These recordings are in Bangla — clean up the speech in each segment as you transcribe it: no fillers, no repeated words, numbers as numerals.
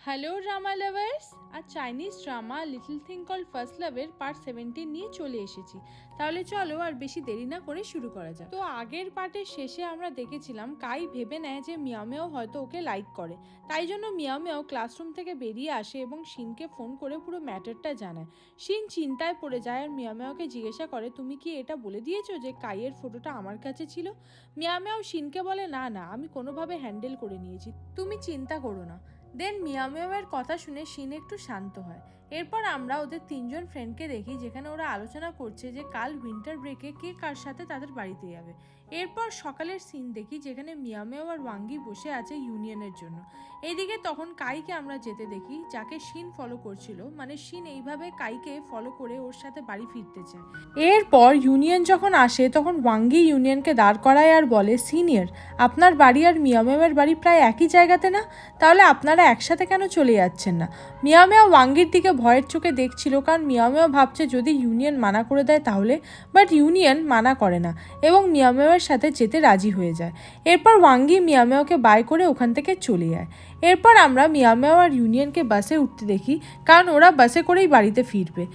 হ্যালো ড্রামা লাভার্স, আর Chinese drama little thing called first লাভের পার্ট 17 নিয়ে চলে এসেছি। তাহলে চলো আর বেশি দেরি না করে শুরু করা যাক। তো আগের পার্টের শেষে আমরা দেখেছিলাম কাই ভেবে নেয় যে মিয়াও হয়তো ওকে লাইক করে, তাই জন্য মিয়াও ক্লাসরুম থেকে বেরিয়ে আসে এবং শিনকে ফোন করে পুরো ম্যাটারটা জানায়। শিন চিন্তায় পড়ে যায় আর মিয়াওকে জিজ্ঞাসা করে, তুমি কি এটা বলে দিয়েছো যে কাইয়ের ফটোটা আমার কাছে ছিল? মিয়াও শিনকে বলে, না না, আমি কোনোভাবে হ্যান্ডেল করে নিয়েছি, তুমি চিন্তা করো না। দেন মিয়াওয়ের কথা শুনে শিন একটু শান্ত হয়। এরপর আমরা ওদের তিনজন ফ্রেন্ডকে দেখি, যেখানে ওরা আলোচনা করছে যে কাল উইন্টার ব্রেকে কে কার সাথে তাদের বাড়িতে যাবে। এরপর সকালের সিন দেখি, যেখানে মিয়াও আর ওয়াঙ্গি বসে আছে ইউনিয়নের জন্য। এইদিকে তখন কাইকে আমরা যেতে দেখি, যাকে শিন ফলো করছিল। মানে শিন এইভাবে কাইকে ফলো করে ওর সাথে বাড়ি ফিরতে চায়। এরপর ইউনিয়ন যখন আসে তখন ওয়াঙ্গি ইউনিয়নকে দাঁড় করায় আর বলে, সিনিয়র, আপনার বাড়ি আর মিয়াওয়ের বাড়ি প্রায় একই জায়গাতে না? তাহলে আপনারা একসাথে কেন চলে যাচ্ছেন না? মিয়াও ওয়াঙ্গির দিকে ভয়ের চোখে দেখছিল, কারণ মিয়াও ভাবছে যদি ইউনিয়ন মানা করে দেয় তাহলে। বাট ইউনিয়ন মানা করে না এবং মিয়াওয়ের সাথে যেতে রাজি হয়ে যায়। এরপর ওয়াঙ্গি মিয়াওকে বাই করে ওখান থেকে চলে যায়। এরপর আমরা মিয়াও আর ইউনিয়নকে বাসে উঠতে দেখি, কারণ ওরা বাসে করেই বাড়িতে ফিরবে।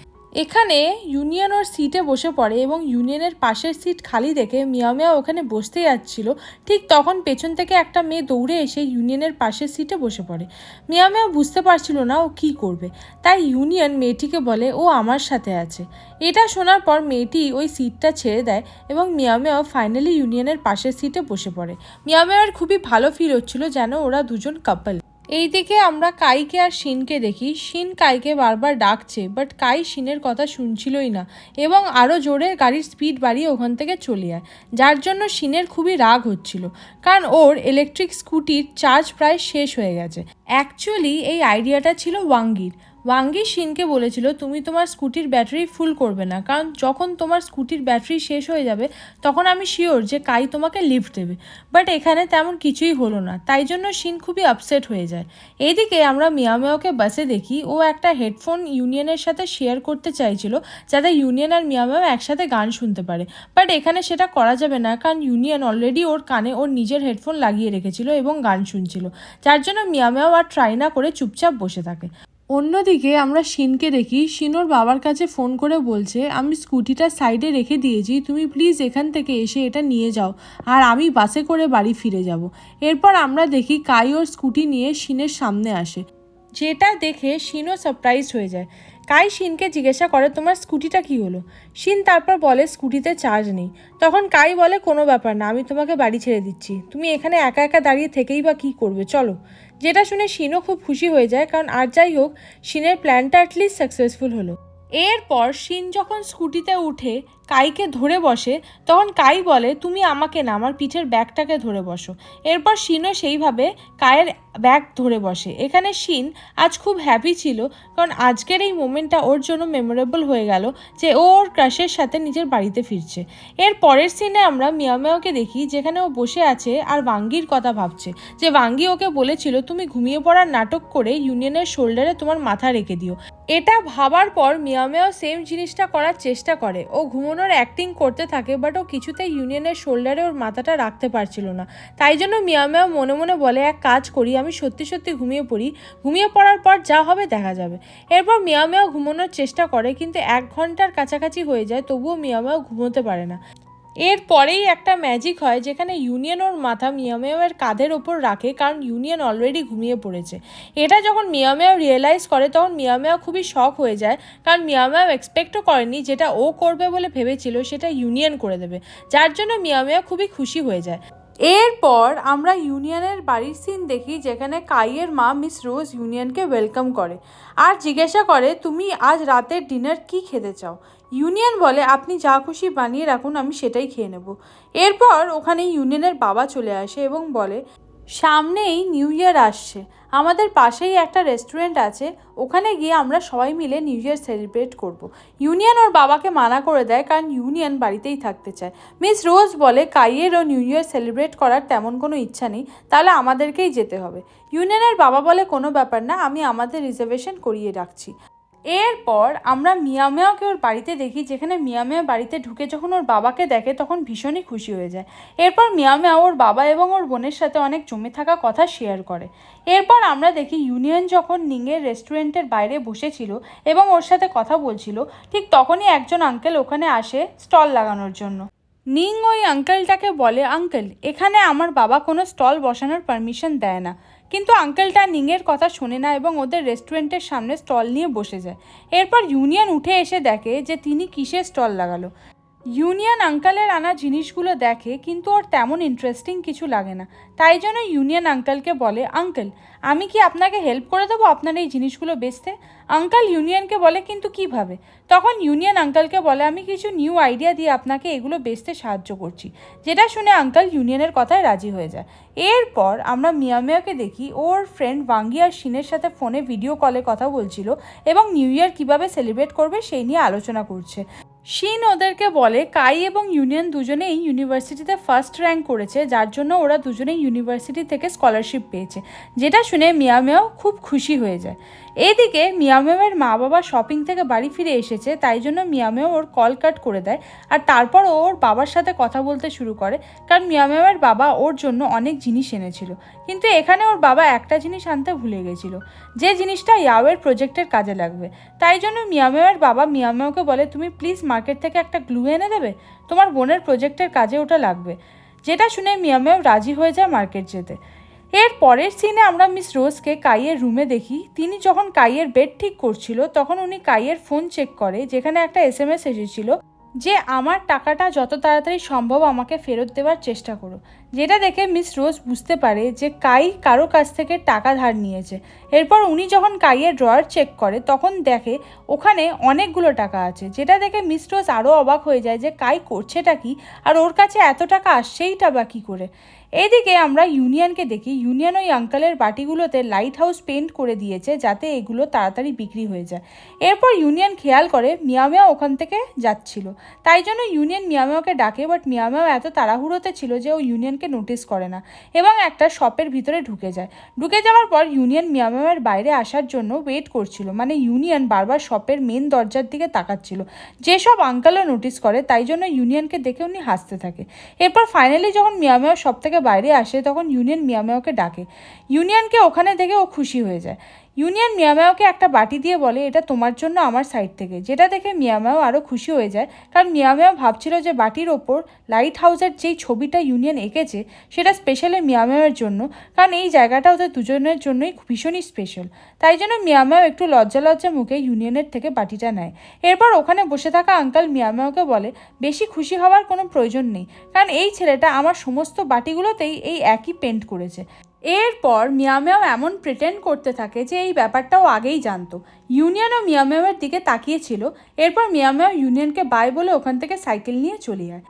এখানে ইউনিয়ন ওর সিটে বসে পড়ে এবং ইউনিয়নের পাশের সিট খালি দেখে মিয়াও ওখানে বসতে যাচ্ছিল। ঠিক তখন পেছন থেকে একটা মেয়ে দৌড়ে এসে ইউনিয়নের পাশের সিটে বসে পড়ে। মিয়াও বুঝতে পারছিল না ও কী করবে, তাই ইউনিয়ন মেয়েটিকে বলে ও আমার সাথে আছে। এটা শোনার পর মেয়েটি ওই সিটটা ছেড়ে দেয় এবং মিয়াও ফাইনালি ইউনিয়নের পাশের সিটে বসে পড়ে। মিয়াওয়ের খুবই ভালো ফিল হচ্ছিল, যেন ওরা দুজন কাপল। এইদিকে আমরা কাইকে আর শিনকে দেখি। শিন কাইকে বারবার ডাকছে, বাট কাই শিনের কথা শুনছিলই না এবং আরও জোরে গাড়ির স্পিড বাড়িয়ে ওখান থেকে চলে যায়, যার জন্য শিনের খুবই রাগ হচ্ছিল, কারণ ওর ইলেকট্রিক স্কুটির চার্জ প্রায় শেষ হয়ে গেছে। অ্যাকচুয়ালি এই আইডিয়াটা ছিল ওয়াঙ্গির। ওয়াঙ্গি শিনকে বলেছিল, তুমি তোমার স্কুটির ব্যাটারি ফুল করবে না, কারণ যখন তোমার স্কুটির ব্যাটারি শেষ হয়ে যাবে তখন আমি শিওর যে কাই তোমাকে লিফট দেবে। বাট এখানে তেমন কিছুই হলো না, তাই জন্য শিন খুবই আপসেট হয়ে যায়। এইদিকে আমরা মিয়াওকে বাসে দেখি, ও একটা হেডফোন ইউনিয়নের সাথে শেয়ার করতে চাইছিল, যাতে ইউনিয়ন আর মিয়াও একসাথে গান শুনতে পারে। বাট এখানে সেটা করা যাবে না, কারণ ইউনিয়ন অলরেডি ওর কানে ওর নিজের হেডফোন লাগিয়ে রেখেছিল এবং গান শুনছিল, যার জন্য মিয়াও আর ট্রাই না করে চুপচাপ বসে থাকে। অন্যদিকে আমরা শিনকে দেখি, শিন ওর বাবার কাছে ফোন করে বলছে, আমি স্কুটিটা সাইডে রেখে দিয়েছি, তুমি প্লিজ এখান থেকে এসে এটা নিয়ে যাও, আর আমি বাসে করে বাড়ি ফিরে যাব। এরপর আমরা দেখি কাই ওর স্কুটি নিয়ে শিনের সামনে আসে, যেটা দেখে শিনও সারপ্রাইজ হয়ে যায়। কাই শিনকে জিজ্ঞাসা করে, তোমার স্কুটিটা কি হলো? শিন তারপর বলে, স্কুটিতে চার্জ নেই। তখন কাই বলে, কোনো ব্যাপার না, আমি তোমাকে বাড়ি ছেড়ে দিচ্ছি, তুমি এখানে একা একা দাঁড়িয়ে থেকেই বা কী করবে, চলো। যেটা শুনে শিনও খুব খুশি হয়ে যায়, কারণ আর যাই হোক শিনের প্ল্যানটা অ্যাটলিস্ট সাকসেসফুল হলো। এরপর শিন যখন স্কুটিতে উঠে কাইকে ধরে বসে, তখন কাই বলে, তুমি আমাকে না, আমার পিঠের ব্যাগটাকে ধরে বসো। এরপর শিনও সেইভাবে কায়ের ব্যাগ ধরে বসে। এখানে শিন আজ খুব হ্যাপি ছিল, কারণ আজকের এই মোমেন্টটা ওর জন্য মেমোরেবল হয়ে গেল, যে ও ওর ক্রাশের সাথে নিজের বাড়িতে ফিরছে। এর পরের সিনে আমরা মিয়াওকে দেখি, যেখানে ও বসে আছে আর ওয়াঙ্গির কথা ভাবছে, যে ওয়াঙ্গি ওকে বলেছিল, তুমি ঘুমিয়ে পড়ার নাটক করে ইউনিয়নের শোল্ডারে তোমার মাথা রেখে দিও। এটা ভাবার পর মিয়াও সেম জিনিসটা করার চেষ্টা করে, ও ঘুমানোর অ্যাক্টিং করতে থাকে, বাট ও কিছুতেই ইউনিয়নের শোল্ডারে ওর মাথাটা রাখতে পারছিল না। তাই জন্য মিয়াও মনে মনে বলে, এক কাজ করি, আমি সত্যি সত্যি ঘুমিয়ে পড়ি, ঘুমিয়ে পড়ার পর যা হবে দেখা যাবে। এরপর মিয়াও ঘুমানোর চেষ্টা করে, কিন্তু 1 ঘন্টার কাছাকাছি হয়ে যায়, তবুও মিয়াও ঘুমোতে পারে না। এরপরেই একটা ম্যাজিক হয়, যেখানে ইউনিয়ন ওর মাথা মিয়াওয়ের কাঁধের ওপর রাখে, কারণ ইউনিয়ন অলরেডি ঘুমিয়ে পড়েছে। এটা যখন মিয়াও রিয়েলাইজ করে, তখন মিয়াও খুবই শক হয়ে যায়, কারণ মিয়াও এক্সপেক্টও করেনি যেটা ও করবে বলে ভেবেছিল সেটা ইউনিয়ন করে দেবে, যার জন্য মিয়াও খুবই খুশি হয়ে যায়। এরপর আমরা ইউনিয়নের বাড়ির সিন দেখি, যেখানে কাইয়ের মা মিস রোজ ইউনিয়নকে ওয়েলকাম করে আর জিজ্ঞাসা করে, তুমি আজ রাতের ডিনার কি খেতে চাও? ইউনিয়ন বলে, আপনি যা খুশি বানিয়ে রাখুন, আমি সেটাই খেয়ে নেব। এরপর ওখানে ইউনিয়নের বাবা চলে আসে এবং বলে, সামনেই নিউ ইয়ার আসছে, আমাদের পাশেই একটা রেস্টুরেন্ট আছে, ওখানে গিয়ে আমরা সবাই মিলে নিউ ইয়ার সেলিব্রেট করব। ইউনিয়ন ওর বাবাকে মানা করে দেয়, কারণ ইউনিয়ন বাড়িতেই থাকতে চায়। মিস রোজ বলে, কাইয়েরও নিউ ইয়ার সেলিব্রেট করার তেমন কোনো ইচ্ছা নেই, তাহলে আমাদেরকেই যেতে হবে। ইউনিয়নের বাবা বলে, কোনো ব্যাপার না, আমি আমাদের রিজার্ভেশন করিয়ে রাখছি। এরপর আমরা মিয়া মিয়াওকে ওর বাড়িতে দেখি, যেখানে মিয়া মিয়া বাড়িতে ঢুকে যখন ওর বাবাকে দেখে তখন ভীষণই খুশি হয়ে যায়। এরপর মিয়া মিয়া ওর বাবা এবং ওর বোনের সাথে অনেক জমে থাকা কথা শেয়ার করে। এরপর আমরা দেখি ইউনিয়ন যখন নিংয়ের রেস্টুরেন্টের বাইরে বসেছিল এবং ওর সাথে কথা বলছিল, ঠিক তখনই একজন আঙ্কেল ওখানে আসে স্টল লাগানোর জন্য। নিং ওই আঙ্কেলটাকে বলে, আঙ্কেল এখানে আমার বাবা কোনো স্টল বসানোর পারমিশন দেয় না। কিন্তু আঙ্কেলটা নিংয়ের কথা শোনে না এবং ওদের রেস্টুরেন্টের সামনে স্টল নিয়ে বসে যায়। এরপর ইউনিয়ন উঠে এসে দেখে যে তিনি কিসের স্টল লাগালো। ইউনিয়ন আঙ্কেলের আনা জিনিসগুলো দেখে কিন্তু ওর তেমন ইন্টারেস্টিং কিছু লাগে না। তাই জন্য ইউনিয়ন আঙ্কেলকে বলে, আঙ্কেল আমি কি আপনাকে হেল্প করে দেবো আপনার এই জিনিসগুলো বেচতে? আঙ্কেল ইউনিয়নকে বলে, কিন্তু কিভাবে? তখন ইউনিয়ন আঙ্কেলকে বলে, আমি কিছু নিউ আইডিয়া দিয়ে আপনাকে এগুলো বেচতে সাহায্য করছি। যেটা শুনে আঙ্কেল ইউনিয়নের কথায় রাজি হয়ে যায়। এরপর আমরা মিয়া মিয়াকে দেখি ওর ফ্রেন্ড ওয়াঙ্গি আর শিনের সাথে ফোনে ভিডিও কলে কথা বলছিল এবং নিউ ইয়ার কীভাবে সেলিব্রেট করবে সেই নিয়ে আলোচনা করছে। শিন ওদেরকে বলে কাই এবং ইউনিয়ন দুজনেই ইউনিভার্সিটিতে ফার্স্ট র্যাঙ্ক করেছে, যার জন্য ওরা দুজনেই ইউনিভার্সিটি থেকে স্কলারশিপ পেয়েছে। যেটা শুনে মিয়া মিয়াও খুব খুশি হয়ে যায়। এইদিকে মিয়া মিয়াওয়ের মা বাবা শপিং থেকে বাড়ি ফিরে এসেছে, তাই জন্য মিয়া মিয়াও ওর কল কাট করে দেয় আর তারপর ওর বাবার সাথে কথা বলতে শুরু করে, কারণ মিয়া মিয়াওয়ের বাবা ওর জন্য অনেক জিনিস এনেছিল। কিন্তু এখানে ওর বাবা একটা জিনিস আনতে ভুলে গেছিলো, যে জিনিসটা ইয়াওয়ের প্রজেক্টের কাজে লাগবে। তাই জন্য মিয়া মিয়াওয়ের বাবা মিয়া মিয়াওকে বলে, তুমি প্লিজ মার্কেট থেকে একটা গ্লু এনে দেবে, তোমার বোনের প্রজেক্টের কাজে ওটা লাগবে। যেটা শুনে মিয়া মিয়াও রাজি হয়ে যায় মার্কেট যেতে। এর পরের সিনে আমরা মিস রোজকে কাইয়ের রুমে দেখি। তিনি যখন কাইয়ের বেড ঠিক করছিল তখন উনি কাইয়ের ফোন চেক করে, যেখানে একটা SMS এসেছিল যে আমার টাকাটা যত তাড়াতাড়ি সম্ভব আমাকে ফেরত দেওয়ার চেষ্টা করো। যেটা দেখে মিস রোজ বুঝতে পারে যে কাই কারো কাছ থেকে টাকা ধার নিয়েছে। এরপর উনি যখন কাইয়ের ড্রয়ার চেক করে তখন দেখে ওখানে অনেকগুলো টাকা আছে। যেটা দেখে মিস রোজ আরও অবাক হয়ে যায় যে কাই করছেটা কি, আর ওর কাছে এত টাকা আসছেইটা বা কী করে। এদিকে আমরা ইউনিয়নকে দেখি। ইউনিয়ন ওই আঙ্কেলের বাটিগুলোতে লাইট হাউস পেন্ট করে দিয়েছে যাতে এগুলো তাড়াতাড়ি বিক্রি হয়ে যায়। এরপর ইউনিয়ন খেয়াল করে মিয়া মিয়া ওখান থেকে যাচ্ছিল, তাই জন্য ইউনিয়ন মিয়া মিয়াকে ডাকে। বাট মিয়া মিয়া এত তাড়াহুড়োতে ছিল যে ও ইউনিয়নকে নোটিস করে না এবং একটা শপের ভিতরে ঢুকে যায়। ঢুকে যাওয়ার পর ইউনিয়ন মিয়া মিয়ার বাইরে আসার জন্য ওয়েট করছিল, মানে ইউনিয়ন বারবার শপের মেন দরজার দিকে তাকাচ্ছিল। যেসব আঙ্কেলও নোটিস করে, তাই জন্য ইউনিয়নকে দেখে উনি হাসতে থাকে। এরপর ফাইনালি যখন মিয়া মিয়া শপ থেকে বাইরে আসে তখন ইউনিয়ন মিয়া মিয়াকে ডাকে। ইউনিয়নকে ওখানে দেখে ও খুশি হয়ে যায়। ইউনিয়ন মিয়া মিয়াওকে একটা বাটি দিয়ে বলে, এটা তোমার জন্য আমার সাইড থেকে। যেটা দেখে মিয়া মিয়াও আরও খুশি হয়ে যায়, কারণ মিয়া মিয়াও ভাবছিল যে বাটির ওপর লাইট হাউসের যেই ছবিটা ইউনিয়ন এঁকেছে সেটা স্পেশালি মিয়া মিয়াওয়ের জন্য, কারণ এই জায়গাটা ওদের দুজনের জন্যই ভীষণই স্পেশাল। তাই জন্য মিয়া মিয়াও একটু লজ্জা লজ্জা মুখে ইউনিয়নের থেকে বাটিটা নেয়। এরপর ওখানে বসে থাকা আঙ্কেল মিয়া মিয়াওকে বলে, বেশি খুশি হওয়ার কোনো প্রয়োজন নেই, কারণ এই ছেলেটা আমার সমস্ত বাটিগুলোতেই এই একই পেন্ট করেছে। এরপর মিয়া মিয়াও এমন প্রিটেন্ড করতে থাকে যে এই ব্যাপারটাও আগেই জানতো। ইউনিয়নও মিয়া মিয়াওয়ের দিকে তাকিয়েছিল। এরপর মিয়া মিয়াও ইউনিয়নকে বাই বলে ওখান থেকে সাইকেল নিয়ে চলে যায়।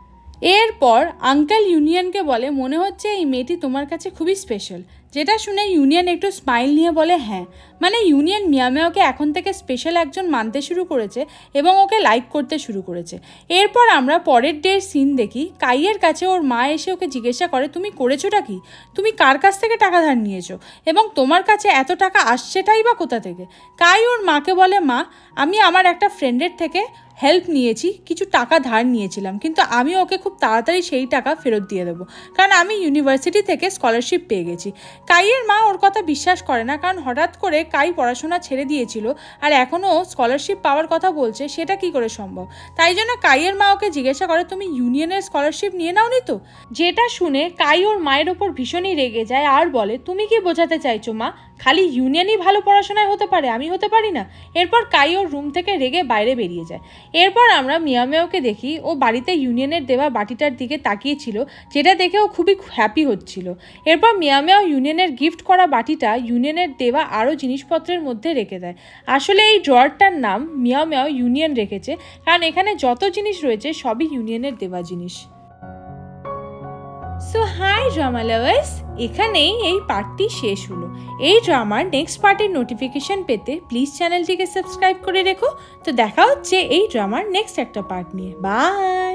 এরপর আঙ্কেল ইউনিয়নকে বলে, মনে হচ্ছে এই মেয়েটি তোমার কাছে খুবই স্পেশাল। যেটা শুনে ইউনিয়ন একটু স্মাইল নিয়ে বলে, হ্যাঁ, মানে ইউনিয়ন মিয়া মিয়াওকে এখন থেকে স্পেশাল একজন মানতে শুরু করেছে এবং ওকে লাইক করতে শুরু করেছে। এরপর আমরা পরের ডের সিন দেখি। কাইয়ের কাছে ওর মা এসে ওকে জিজ্ঞাসা করে, তুমি করেছোটা কি? তুমি কার কাছ থেকে টাকা ধার নিয়েছো এবং তোমার কাছে এত টাকা আসছেটাই বা কোথা থেকে? কাই ওর মাকে বলে, মা, আমি আমার একটা ফ্রেন্ডের থেকে হেল্প নিয়েছি, কিছু টাকা ধার নিয়েছিলাম, কিন্তু আমি ওকে খুব তাড়াতাড়ি সেই টাকা ফেরত দিয়ে দেবো, কারণ আমি ইউনিভার্সিটি থেকে স্কলারশিপ পেয়ে গেছি। কাইয়ের মা ওর কথা বিশ্বাস করে না, কারণ হঠাৎ করে কাই পড়াশোনা ছেড়ে দিয়েছিল আর এখনও স্কলারশিপ পাওয়ার কথা বলছে, সেটা কি করে সম্ভব? তাই জন্য কাইয়ের মা ওকে জিজ্ঞাসা করে, তুমি ইউনিয়নের স্কলারশিপ নিয়ে নাওনি তো? যেটা শুনে কাই ওর মায়ের ওপর ভীষণই রেগে যায় আর বলে, তুমি কি বোঝাতে চাইছো মা? খালি ইউনিয়নই ভালো পড়াশোনায় হতে পারে, আমি হতে পারি না? এরপর কাই ওর রুম থেকে রেগে বাইরে বেরিয়ে যায়। এরপর আমরা মিয়া মিয়াওকে দেখি। ও বাড়িতে ইউনিয়নের দেওয়া বাটিটার দিকে তাকিয়েছিল, যেটা দেখে ও খুবই হ্যাপি হচ্ছিল। এরপর মিয়া মিয়াও ইউনিয়নের গিফট করা বাটিটা ইউনিয়নের দেওয়া আরও জিনিসপত্রের মধ্যে রেখে দেয়। আসলে এই ড্রয়ারটার নাম মিয়া মিয়াও ইউনিয়ন রেখেছে, কারণ এখানে যত জিনিস রয়েছে সবই ইউনিয়নের দেওয়া জিনিস। সো হাই ড্রামা লাভার্স, এখানেই এই পার্টটি শেষ হলো। এই ড্রামার নেক্সট পার্টের নোটিফিকেশন পেতে প্লিজ চ্যানেলটিকে সাবস্ক্রাইব করে রেখো। তো দেখা হচ্ছে এই ড্রামার নেক্সট একটা পার্ট নিয়ে। বাই।